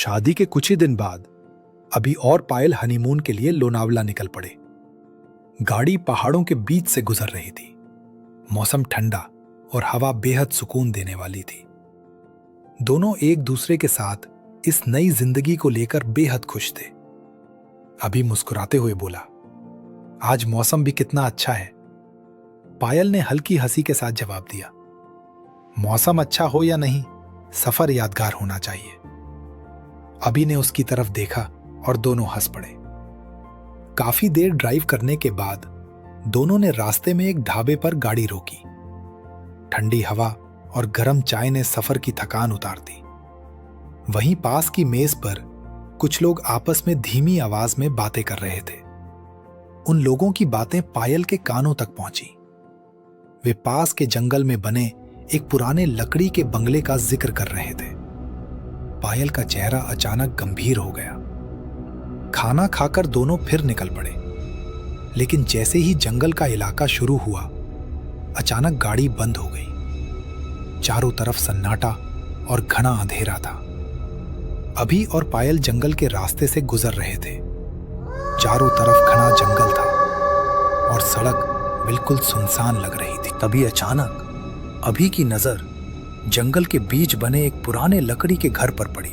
शादी के कुछ ही दिन बाद अभी और पायल हनीमून के लिए लोनावला निकल पड़े। गाड़ी पहाड़ों के बीच से गुजर रही थी। मौसम ठंडा और हवा बेहद सुकून देने वाली थी। दोनों एक दूसरे के साथ इस नई जिंदगी को लेकर बेहद खुश थे। अभी मुस्कुराते हुए बोला, आज मौसम भी कितना अच्छा है। पायल ने हल्की हंसी के साथ जवाब दिया, मौसम अच्छा हो या नहीं, सफर यादगार होना चाहिए। अभी ने उसकी तरफ देखा और दोनों हंस पड़े। काफी देर ड्राइव करने के बाद दोनों ने रास्ते में एक ढाबे पर गाड़ी रोकी। ठंडी हवा और गर्म चाय ने सफर की थकान उतार दी। वहीं पास की मेज पर कुछ लोग आपस में धीमी आवाज में बातें कर रहे थे। उन लोगों की बातें पायल के कानों तक पहुंची। वे पास के जंगल में बने एक पुराने लकड़ी के बंगले का जिक्र कर रहे थे। पायल का चेहरा अचानक गंभीर हो गया। खाना खाकर दोनों फिर निकल पड़े, लेकिन जैसे ही जंगल का इलाका शुरू हुआ, अचानक गाड़ी बंद हो गई। चारों तरफ सन्नाटा और घना अंधेरा था। अभी और पायल जंगल के रास्ते से गुजर रहे थे। चारों तरफ घना जंगल था और सड़क बिल्कुल सुनसान लग रही थी। तभी अचानक अभी की नजर जंगल के बीच बने एक पुराने लकड़ी के घर पर पड़ी।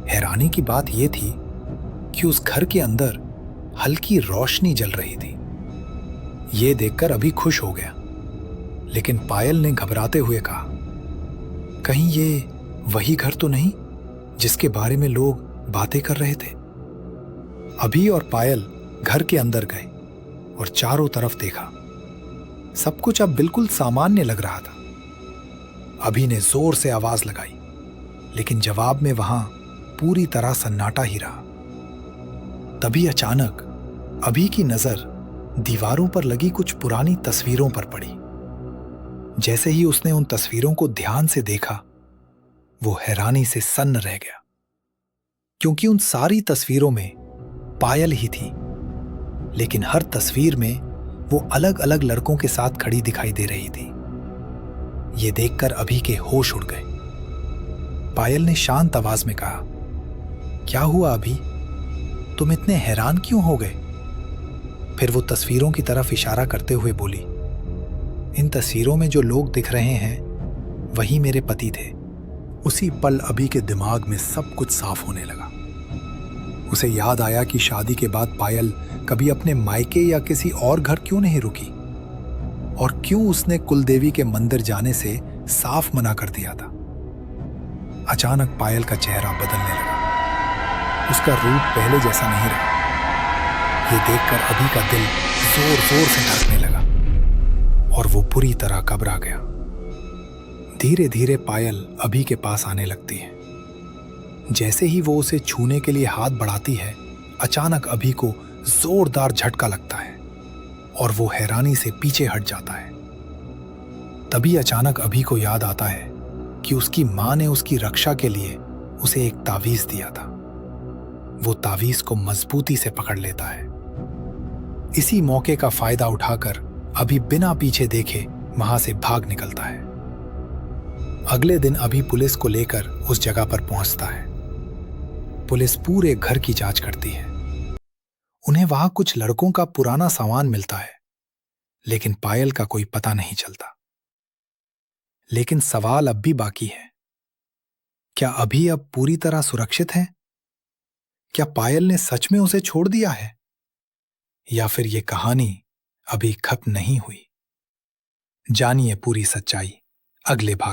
हैरानी की बात यह थी कि उस घर के अंदर हल्की रोशनी जल रही थी। यह देखकर अभी खुश हो गया, लेकिन पायल ने घबराते हुए कहा, कहीं ये वही घर तो नहीं जिसके बारे में लोग बातें कर रहे थे। अभी और पायल घर के अंदर गए और चारों तरफ देखा। सब कुछ अब बिल्कुल सामान्य लग रहा था। अभी ने जोर से आवाज लगाई, लेकिन जवाब में वहां पूरी तरह सन्नाटा ही रहा। तभी अचानक अभी की नजर दीवारों पर लगी कुछ पुरानी तस्वीरों पर पड़ी। जैसे ही उसने उन तस्वीरों को ध्यान से देखा, वो हैरानी से सन्न रह गया, क्योंकि उन सारी तस्वीरों में पायल ही थी, लेकिन हर तस्वीर में वो अलग अलग लड़कों के साथ खड़ी दिखाई दे रही थी। ये देखकर अभी के होश उड़ गए। पायल ने शांत आवाज में कहा, क्या हुआ अभी, तुम इतने हैरान क्यों हो गए? फिर वो तस्वीरों की तरफ इशारा करते हुए बोली, इन तस्वीरों में जो लोग दिख रहे हैं वही मेरे पति थे। उसी पल अभी के दिमाग में सब कुछ साफ होने लगा। उसे याद आया कि शादी के बाद पायल कभी अपने मायके या किसी और घर क्यों नहीं रुकी, और क्यों उसने कुलदेवी के मंदिर जाने से साफ मना कर दिया था। अचानक पायल का चेहरा बदलने लगा। उसका रूप पहले जैसा नहीं रहा। ये देखकर अभी का दिल जोर जोर से धड़कने लगा और वो पूरी तरह घबरा गया। धीरे धीरे पायल अभी के पास आने लगती है। जैसे ही वो उसे छूने के लिए हाथ बढ़ाती है, अचानक अभी को जोरदार झटका लगता है और वो हैरानी से पीछे हट जाता है। तभी अचानक अभी को याद आता है कि उसकी मां ने उसकी रक्षा के लिए उसे एक तावीज दिया था। वो तावीज को मजबूती से पकड़ लेता है। इसी मौके का फायदा उठाकर अभी बिना पीछे देखे वहां से भाग निकलता है। अगले दिन अभी पुलिस को लेकर उस जगह पर पहुंचता है। पुलिस पूरे घर की जांच करती है। उन्हें वहां कुछ लड़कों का पुराना सामान मिलता है, लेकिन पायल का कोई पता नहीं चलता। लेकिन सवाल अब भी बाकी है, क्या अभी अब पूरी तरह सुरक्षित है? क्या पायल ने सच में उसे छोड़ दिया है, या फिर यह कहानी अभी खत्म नहीं हुई? जानिए पूरी सच्चाई अगले भाग